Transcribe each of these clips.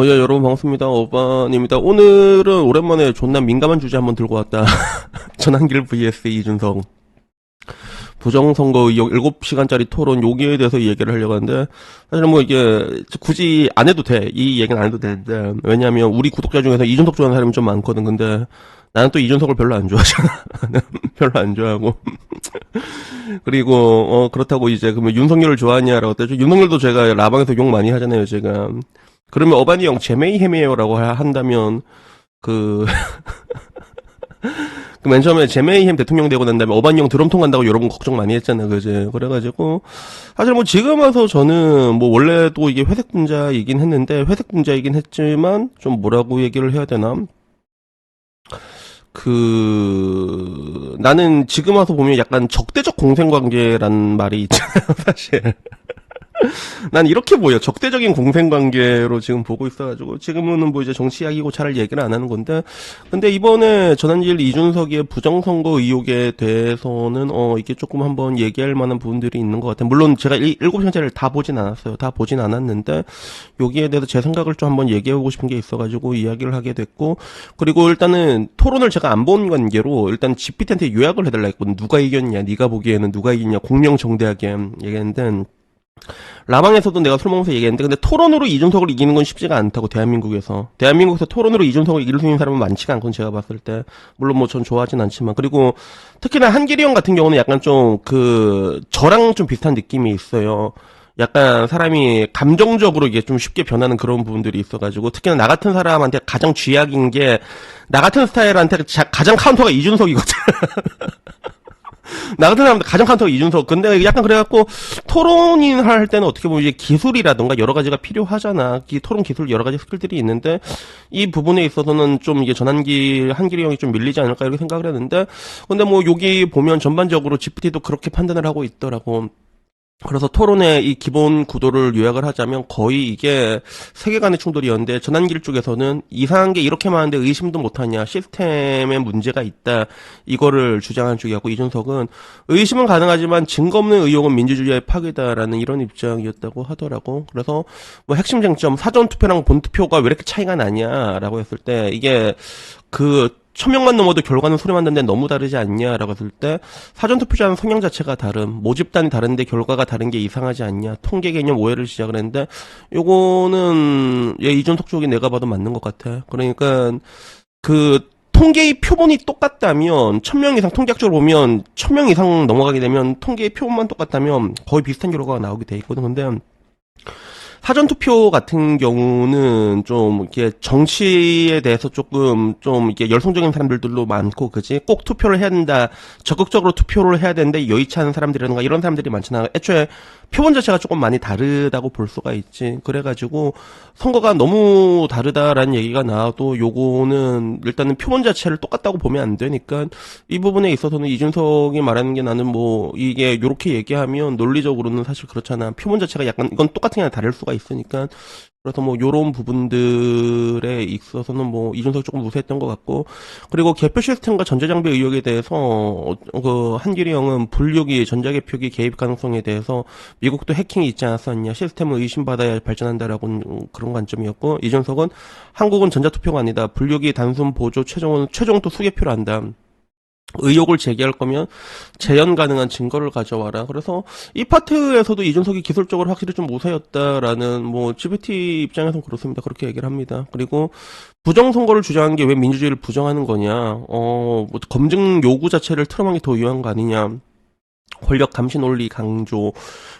예, 여러분 반갑습니다. 오반입니다. 오늘은 오랜만에 존나 민감한 주제 한번 들고 왔다. 전한길 vs 이준석. 부정선거 의혹 7시간짜리 토론 여기에 대해서 얘기를 하려고 하는데, 사실 뭐 이게 굳이 안 해도 돼. 이 얘기는 안 해도 되는데, 왜냐면 우리 구독자 중에서 이준석 좋아하는 사람이 좀 많거든. 근데 나는 또 이준석을 별로 안 좋아하잖아. 별로 안 좋아하고. 그리고 그렇다고 이제 그러면 윤석열을 좋아하냐라고 했더니, 윤석열도 제가 라방에서 욕 많이 하잖아요, 제가. 그러면 어반이 형 제메이햄이에요라고 한다면 그 맨 처음에 제메이햄 대통령 되고 난 다음에 어반이 형 드럼통 간다고 여러분 걱정 많이 했잖아요, 그제? 그래가지고 사실 뭐 지금 와서 저는 뭐 원래도 이게 회색 분자이긴 했는데, 회색 분자이긴 했지만 좀 뭐라고 얘기를 해야 되나? 나는 지금 와서 보면 약간 적대적 공생관계란 말이 있잖아요, 사실. 난 이렇게 보여. 적대적인 공생관계로 지금 보고 있어가지고, 지금은 뭐 이제 정치 이야기고 잘 얘기를 안 하는 건데, 근데 이번에 전한질 이준석의 부정선거 의혹에 대해서는 이게 조금 한번 얘기할 만한 부분들이 있는 것 같아요. 물론 제가 7시간짜리를 다 보진 않았어요. 다 보진 않았는데, 여기에 대해서 제 생각을 좀 한번 얘기해보고 싶은 게 있어가지고 이야기를 하게 됐고, 그리고 일단은 토론을 제가 안 본 관계로 일단 GPT한테 요약을 해달라 했거든. 누가 이겼냐, 네가 보기에는 누가 이겼냐, 공명정대하게 얘기했는데, 라방에서도 내가 술 먹으면서 얘기했는데, 근데 토론으로 이준석을 이기는 건 쉽지가 않다고. 대한민국에서 토론으로 이준석을 이길 수 있는 사람은 많지가 않거든, 제가 봤을 때. 물론 뭐 전 좋아하진 않지만. 그리고 특히나 한길이 형 같은 경우는 약간 좀 저랑 좀 비슷한 느낌이 있어요. 약간 사람이 감정적으로 이게 좀 쉽게 변하는 그런 부분들이 있어가지고, 특히나 나 같은 사람한테 가장 쥐약인 게, 나 같은 스타일한테 가장 카운터가 이준석이거든. 나 같은 사람들 가장 카운터가 이준석. 근데 약간 그래갖고 토론인 할 때는 어떻게 보면 이제 기술이라던가 여러 가지가 필요하잖아. 토론 기술 여러 가지 스킬들이 있는데, 이 부분에 있어서는 좀 이게 한길이 형이 좀 밀리지 않을까 이렇게 생각을 했는데, 근데 뭐 여기 보면 전반적으로 GPT도 그렇게 판단을 하고 있더라고. 그래서 토론의 이 기본 구도를 요약을 하자면 거의 이게 세계관의 충돌이었는데, 전한길 쪽에서는 이상한 게 이렇게 많은데 의심도 못하냐, 시스템에 문제가 있다, 이거를 주장하는 쪽이었고, 이준석은 의심은 가능하지만 증거 없는 의혹은 민주주의의 파괴다라는 이런 입장이었다고 하더라고. 그래서 뭐 핵심 쟁점, 사전투표랑 본투표가 왜 이렇게 차이가 나냐라고 했을 때, 이게 1000명만 넘어도 결과는 소리만 듣는데 너무 다르지 않냐라고 했을 때, 사전투표자는 성향 자체가 다름, 모집단이 다른데 결과가 다른 게 이상하지 않냐, 통계 개념 오해를 시작을 했는데, 요거는 이준석 쪽이 내가 봐도 맞는 것 같아. 그러니까 통계의 표본이 똑같다면, 1000명 이상 통계학적으로 보면 1000명 이상 넘어가게 되면 통계의 표본만 똑같다면 거의 비슷한 결과가 나오게 돼 있거든. 근데 사전투표 같은 경우는 좀 이렇게 정치에 대해서 조금 좀 이렇게 열성적인 사람들도 많고, 그지? 꼭 투표를 해야 된다, 적극적으로 투표를 해야 되는데 여의치 않은 사람들이라든가 이런 사람들이 많잖아. 애초에 표본 자체가 조금 많이 다르다고 볼 수가 있지. 그래가지고 선거가 너무 다르다라는 얘기가 나와도 요거는 일단은 표본 자체를 똑같다고 보면 안 되니까, 이 부분에 있어서는 이준석이 말하는 게, 나는 뭐 이게 요렇게 얘기하면 논리적으로는 사실 그렇잖아. 표본 자체가 약간 이건 똑같은 게 아니라 다를 수가 있으니까. 그래서 뭐 요런 부분들에 있어서는 뭐 이준석 조금 우세했던 것 같고, 그리고 개표 시스템과 전자장비 의혹에 대해서 한길이 형은 불육이 전자개표기 개입 가능성에 대해서 미국도 해킹이 있지 않았었냐, 시스템을 의심받아야 발전한다라고 그런 관점이었고, 이준석은 한국은 전자투표가 아니다, 불육이 단순 보조, 최종 또 수개표를 한다, 의혹을 제기할 거면 재현 가능한 증거를 가져와라. 그래서 이 파트에서도 이준석이 기술적으로 확실히 좀 우세였다라는, 뭐 GPT 입장에서는 그렇습니다. 그렇게 얘기를 합니다. 그리고 부정선거를 주장한 게 왜 민주주의를 부정하는 거냐, 뭐 검증 요구 자체를 틀어막는 게 더 유효한 거 아니냐, 권력 감시 논리 강조,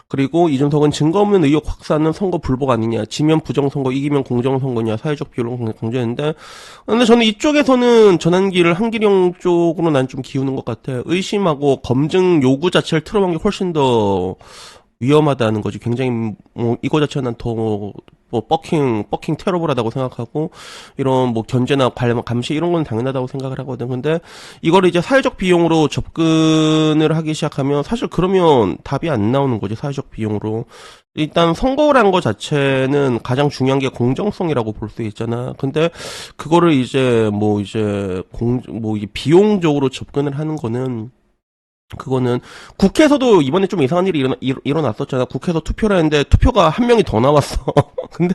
그리고 이준석은 증거 없는 의혹 확산은 선거 불복 아니냐, 지면 부정선거, 이기면 공정선거냐, 사회적 비율을 강조했는데, 근데 저는 이쪽에서는 전한길을 한길형 쪽으로 난 좀 기우는 것 같아. 의심하고 검증 요구 자체를 틀어막는 게 훨씬 더 위험하다는 거지. 굉장히 이거 자체는 난 더 버킹 테러블하다고 생각하고, 이런 뭐 견제나 감시 이런 건 당연하다고 생각을 하거든. 근데 이거를 이제 사회적 비용으로 접근을 하기 시작하면 사실 그러면 답이 안 나오는 거지. 사회적 비용으로 일단 선거란 거 자체는 가장 중요한 게 공정성이라고 볼 수 있잖아. 근데 그거를 이제 이게 비용적으로 접근을 하는 거는 그거는 국회에서도 이번에 좀 이상한 일이 일어났었잖아. 국회에서 투표를 했는데 투표가 한 명이 더 나왔어. 근데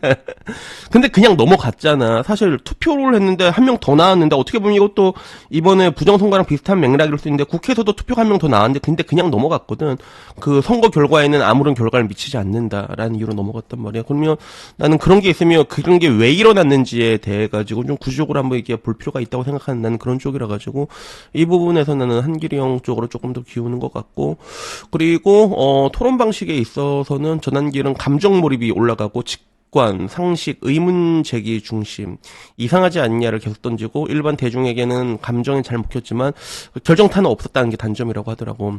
근데 그냥 넘어갔잖아. 사실 투표를 했는데 한 명 더 나왔는데 어떻게 보면 이것도 이번에 부정선거랑 비슷한 맥락일 수 있는데 국회에서도 투표가 한 명 더 나왔는데 근데 그냥 넘어갔거든. 그 선거 결과에는 아무런 결과를 미치지 않는다라는 이유로 넘어갔단 말이야. 그러면 나는 그런 게 있으면 그런 게 왜 일어났는지에 대해 가지고 좀 구조적으로 한번 이렇게 볼 필요가 있다고 생각하는 나는 그런 쪽이라 가지고 이 부분에서 나는 한길이 형 쪽으로 조금 더 기우는 것 같고 그리고 토론 방식에 있어서는 전환기는 감정 몰입이 올라가고 직관, 상식, 의문 제기 중심 이상하지 않냐를 계속 던지고 일반 대중에게는 감정이 잘 먹혔지만 결정타는 없었다는 게 단점이라고 하더라고.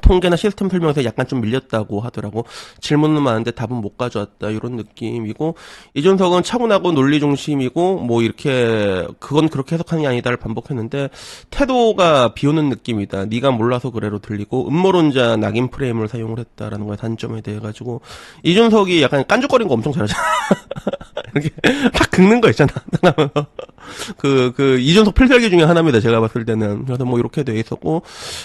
통계나 시스템 설명에서 약간 좀 밀렸다고 하더라고. 질문은 많은데 답은 못 가져왔다. 이런 느낌이고, 이준석은 차분하고 논리 중심이고, 뭐 이렇게, 그건 그렇게 해석하는 게 아니다를 반복했는데, 태도가 비오는 느낌이다. 네가 몰라서 그래로 들리고, 음모론자 낙인 프레임을 사용을 했다라는 거에 단점에 대해 가지고, 이준석이 약간 깐죽거리는 거 엄청 잘하잖아. 이렇게 탁 긁는 거 있잖아. 이준석 필살기 중에 하나입니다. 제가 봤을 때는. 그래서 뭐 이렇게 돼 있었고,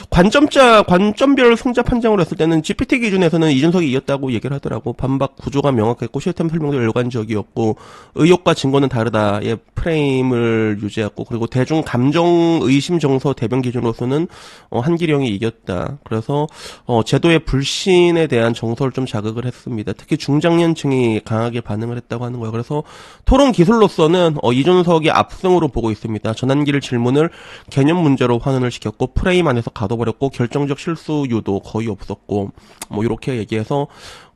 관점별 승자 판정을 했을 때는 GPT 기준에서는 이준석이 이겼다고 얘기를 하더라고. 반박 구조가 명확했고, 시스템 설명도 일관적이었고, 의혹과 증거는 다르다의 프레임을 유지했고, 그리고 대중 감정 의심 정서 대변 기준으로서는, 한기령이 이겼다. 그래서, 제도의 불신에 대한 정서를 좀 자극을 했습니다. 특히 중장년층이 강하게 반응을 했다고 하는 거예요. 그래서 토론 기술로서는, 이준석이 압승으로 보고 있습니다. 전환기를 질문을 개념 문제로 환원을 시켰고 프레임 안에서 가둬버렸고 결정적 실수 유도 거의 없었고 뭐 이렇게 얘기해서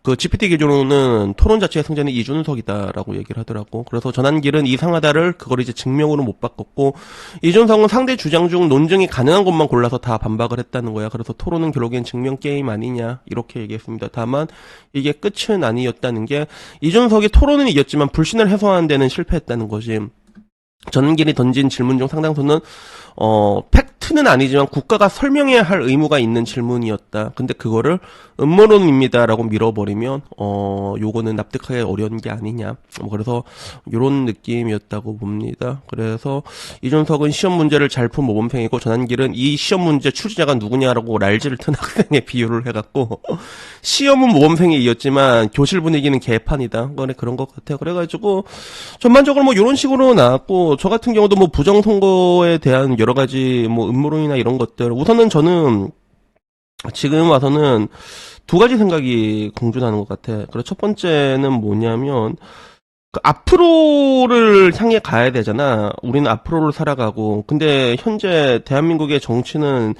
그 GPT 기준으로는 토론 자체의 승자는 이준석이다라고 얘기를 하더라고. 그래서 전환길은 이상하다를 그걸 이제 증명으로 못 바꿨고 이준석은 상대 주장 중 논증이 가능한 것만 골라서 다 반박을 했다는 거야. 그래서 토론은 결국엔 증명 게임 아니냐 이렇게 얘기했습니다. 다만 이게 끝은 아니었다는 게 이준석이 토론은 이겼지만 불신을 해소하는 데는 실패했다는 거지. 전길이 던진 질문 중 상당수는 팩트는 아니지만 국가가 설명해야 할 의무가 있는 질문이었다. 근데 그거를 음모론입니다라고 밀어버리면 요거는 납득하기 어려운 게 아니냐. 그래서 요런 느낌이었다고 봅니다. 그래서 이준석은 시험 문제를 잘 푼 모범생이고 전환길은 이 시험 문제 출제자가 누구냐라고 랄지를 튼 학생에 비유를 해갖고 시험은 모범생이 이었지만 교실 분위기는 개판이다. 그런 것 같아요. 그래가지고 전반적으로 뭐 요런 식으로 나왔고 저 같은 경우도 뭐 부정선거에 대한 여러 가지 뭐 음모론이나 이런 것들 우선은 저는 지금 와서는 두 가지 생각이 공존하는 것 같아. 그리고 첫 번째는 뭐냐면 그 앞으로를 향해 가야 되잖아. 우리는 앞으로를 살아가고 근데 현재 대한민국의 정치는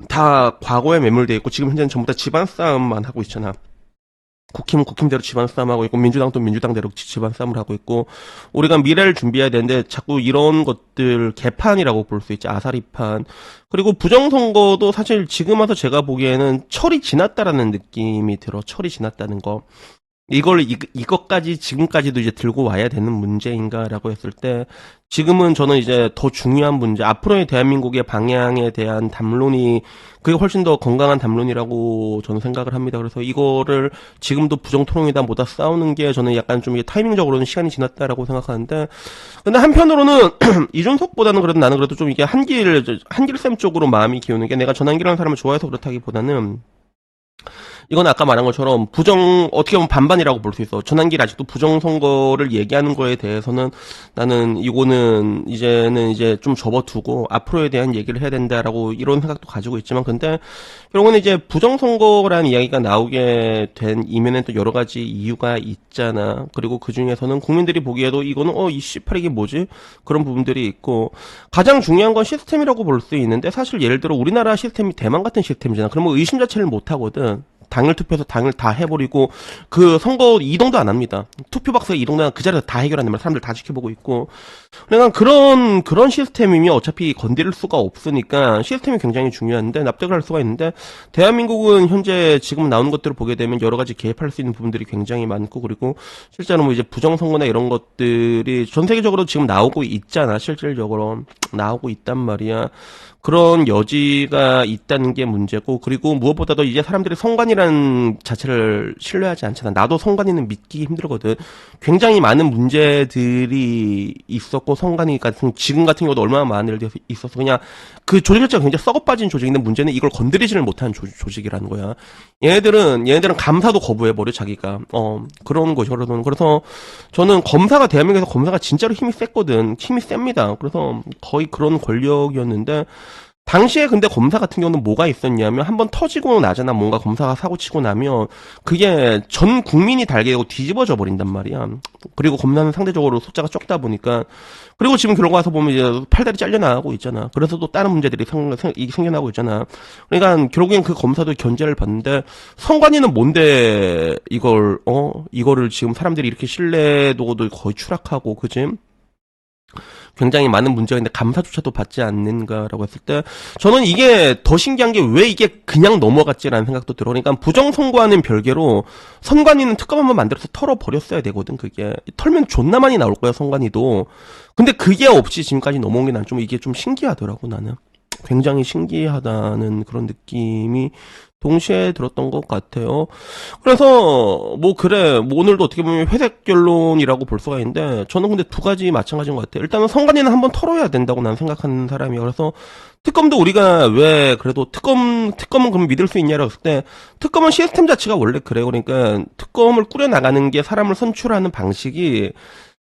다 과거에 매몰돼 있고 지금 현재는 전부 다 집안 싸움만 하고 있잖아. 국힘은 국힘대로 집안 싸움하고 있고 민주당도 민주당대로 집안 싸움을 하고 있고 우리가 미래를 준비해야 되는데 자꾸 이런 것들 개판이라고 볼 수 있지. 아사리판. 그리고 부정선거도 사실 지금 와서 제가 보기에는 철이 지났다라는 느낌이 들어. 철이 지났다는 거. 이것까지 지금까지도 이제 들고 와야 되는 문제인가라고 했을 때 지금은 저는 이제 더 중요한 문제 앞으로의 대한민국의 방향에 대한 담론이 그게 훨씬 더 건강한 담론이라고 저는 생각을 합니다. 그래서 이거를 지금도 부정토론이다 뭐다 싸우는 게 저는 약간 좀 이게 타이밍적으로는 시간이 지났다라고 생각하는데 근데 한편으로는 이준석보다는 그래도 나는 그래도 좀 이게 한길쌤 쪽으로 마음이 기우는 게 내가 전한길이라는 사람을 좋아해서 그렇다기보다는 이건 아까 말한 것처럼 어떻게 보면 반반이라고 볼 수 있어. 전환길 아직도 부정선거를 얘기하는 거에 대해서는 나는 이거는 이제는 이제 좀 접어두고 앞으로에 대한 얘기를 해야 된다라고 이런 생각도 가지고 있지만 근데 결국은 이제 부정선거라는 이야기가 나오게 된 이면엔 또 여러 가지 이유가 있잖아. 그리고 그 중에서는 국민들이 보기에도 이거는 이 C8 이게 뭐지? 그런 부분들이 있고 가장 중요한 건 시스템이라고 볼 수 있는데 사실 예를 들어 우리나라 시스템이 대만 같은 시스템이잖아. 그러면 의심 자체를 못 하거든. 당일 투표해서 당일 다 해버리고 그 선거 이동도 안 합니다. 투표 박스에 이동도 그 자리에서 다 해결하는 말 사람들 다 지켜보고 있고 그러니까 그런 시스템이면 어차피 건드릴 수가 없으니까 시스템이 굉장히 중요한데 납득을 할 수가 있는데 대한민국은 현재 지금 나오는 것들을 보게 되면 여러 가지 개입할 수 있는 부분들이 굉장히 많고 그리고 실제로 뭐 이제 부정선거나 이런 것들이 전 세계적으로 지금 나오고 있잖아. 실질적으로 나오고 있단 말이야. 그런 여지가 있다는 게 문제고, 그리고 무엇보다도 이제 사람들이 선관위라는 자체를 신뢰하지 않잖아. 나도 선관위는 믿기 힘들거든. 굉장히 많은 문제들이 있었고, 선관위 같은, 지금 같은 경우도 얼마나 많은 일들이 있어서 그냥 그 조직 자체가 굉장히 썩어빠진 조직인데 문제는 이걸 건드리지를 못하는 조직이라는 거야. 얘네들은 감사도 거부해버려, 자기가. 그런 거죠. 그래서 저는 검사가, 대한민국에서 검사가 진짜로 힘이 셌거든. 힘이 셉니다. 그래서 거의 그런 권력이었는데, 당시에 근데 검사 같은 경우는 뭐가 있었냐면 한번 터지고 나잖아. 뭔가 검사가 사고 치고 나면 그게 전 국민이 달게 되고 뒤집어져 버린단 말이야. 그리고 검사는 상대적으로 숫자가 적다 보니까, 그리고 지금 결과 와서 보면 이제 팔다리 잘려나가고 있잖아. 그래서 또 다른 문제들이 생겨나고 있잖아. 그러니까 결국엔 그 검사도 견제를 받는데, 선관위는 뭔데 이거를 지금 사람들이 이렇게 신뢰도도 거의 추락하고, 그지? 굉장히 많은 문제가 있는데 감사조차도 받지 않는가라고 했을 때, 저는 이게 더 신기한 게 왜 이게 그냥 넘어갔지라는 생각도 들어. 그러니까 부정선거와는 별개로 선관위는 특검 한번 만들어서 털어버렸어야 되거든. 그게 털면 존나 많이 나올 거야, 선관위도. 근데 그게 없이 지금까지 넘어온 게 난 좀 이게 좀 신기하더라고. 나는 굉장히 신기하다는 그런 느낌이 동시에 들었던 것 같아요. 그래서 뭐 오늘도 어떻게 보면 회색 결론이라고 볼 수가 있는데, 저는 근데 두 가지 마찬가지인 것 같아요. 일단은 선관위는 한번 털어야 된다고 난 생각하는 사람이에요. 그래서 특검도 우리가 왜 그래도 특검은 그럼 믿을 수 있냐라고 했을 때, 특검은 시스템 자체가 원래 그래요. 그러니까 특검을 꾸려나가는 게 사람을 선출하는 방식이,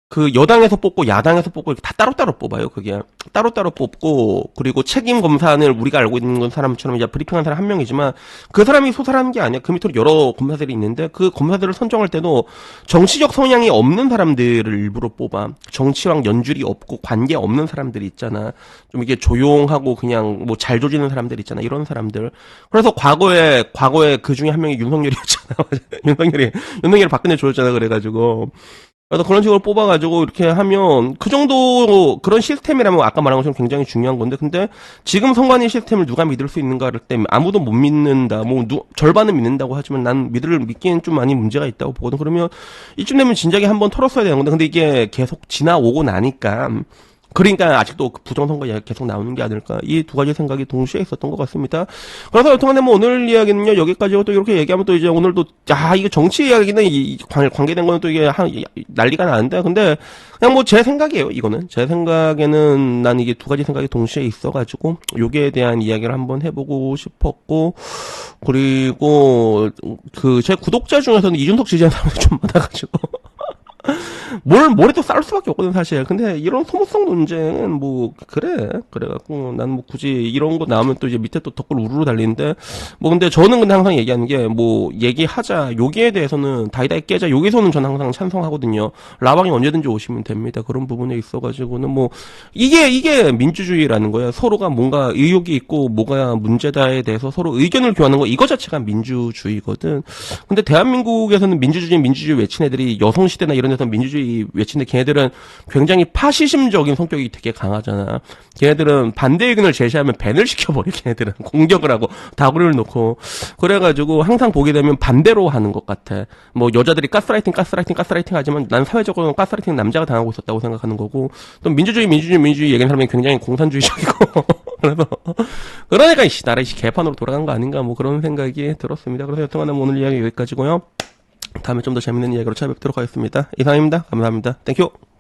그 여당에서 뽑고 야당에서 뽑고 이렇게 다 따로따로 뽑아요. 그게 따로따로 뽑고, 그리고 책임 검사를 우리가 알고 있는 건 사람처럼 이제 브리핑한 사람 한 명이지만 그 사람이 소사라는 게 아니야. 그 밑으로 여러 검사들이 있는데 그 검사들을 선정할 때도 정치적 성향이 없는 사람들을 일부러 뽑아. 정치랑 연줄이 없고 관계 없는 사람들이 있잖아. 좀 이게 조용하고 그냥 뭐 잘 조지는 사람들 있잖아. 이런 사람들. 그래서 과거에 그 중에 한 명이 윤석열이었잖아. 윤석열이 박근혜 조였잖아. 그래가지고. 그래서 그런 식으로 뽑아가지고 이렇게 하면 그 정도 그런 시스템이라면 아까 말한 것처럼 굉장히 중요한 건데, 근데 지금 선관위 시스템을 누가 믿을 수 있는가를 때문에 아무도 못 믿는다. 절반은 믿는다고 하지만 난 믿기엔 좀 많이 문제가 있다고 보거든. 그러면 이쯤 되면 진작에 한번 털었어야 되는 건데, 근데 이게 계속 지나오고 나니까, 그러니까 아직도 그 부정선거 이야기 계속 나오는 게 아닐까, 이 두 가지 생각이 동시에 있었던 것 같습니다. 그래서 여튼간에 뭐 오늘 이야기는요 여기까지고, 또 이렇게 얘기하면 또 이제 오늘도 이게 정치 이야기는 관계된 거는 또 이게 난리가 나는데, 근데 그냥 뭐 제 생각이에요. 이거는 제 생각에는 난 이게 두 가지 생각이 동시에 있어가지고 여기에 대한 이야기를 한번 해보고 싶었고, 그리고 그 제 구독자 중에서는 이준석 지지하는 사람들이 좀 많아가지고 뭘 해도 싸울 수밖에 없거든, 사실. 근데 이런 소모성 논쟁은 뭐, 그래갖고, 난 뭐 굳이 이런 거 나오면 또 이제 밑에 또 댓글 우르르 달리는데, 뭐 근데 저는 근데 항상 얘기하는 게, 뭐, 얘기하자. 여기에 대해서는 다이다이 깨자. 여기서는 저는 항상 찬성하거든요. 라방이 언제든지 오시면 됩니다. 그런 부분에 있어가지고는 뭐, 이게 민주주의라는 거야. 서로가 뭔가 의욕이 있고, 뭐가 문제다에 대해서 서로 의견을 교환하는 거, 이거 자체가 민주주의거든. 근데 대한민국에서는 민주주의 외친 애들이 여성시대나 이런 데서 민주주의 외치는데, 걔네들은 굉장히 파시즘적인 성격이 되게 강하잖아. 걔네들은 반대 의견을 제시하면 밴을 시켜버려. 걔네들은 공격을 하고 다구리를 놓고. 그래가지고 항상 보게 되면 반대로 하는 것 같아. 뭐 여자들이 가스라이팅 하지만 난 사회적으로 가스라이팅 남자가 당하고 있었다고 생각하는 거고, 또 민주주의 얘기하는 사람이 굉장히 공산주의적이고 그래서 그러니까 나라 개판으로 돌아간 거 아닌가, 뭐 그런 생각이 들었습니다. 그래서 여튼간에 오늘 이야기 여기까지고요. 다음에 좀 더 재밌는 이야기로 찾아뵙도록 하겠습니다. 이상입니다. 감사합니다. 땡큐.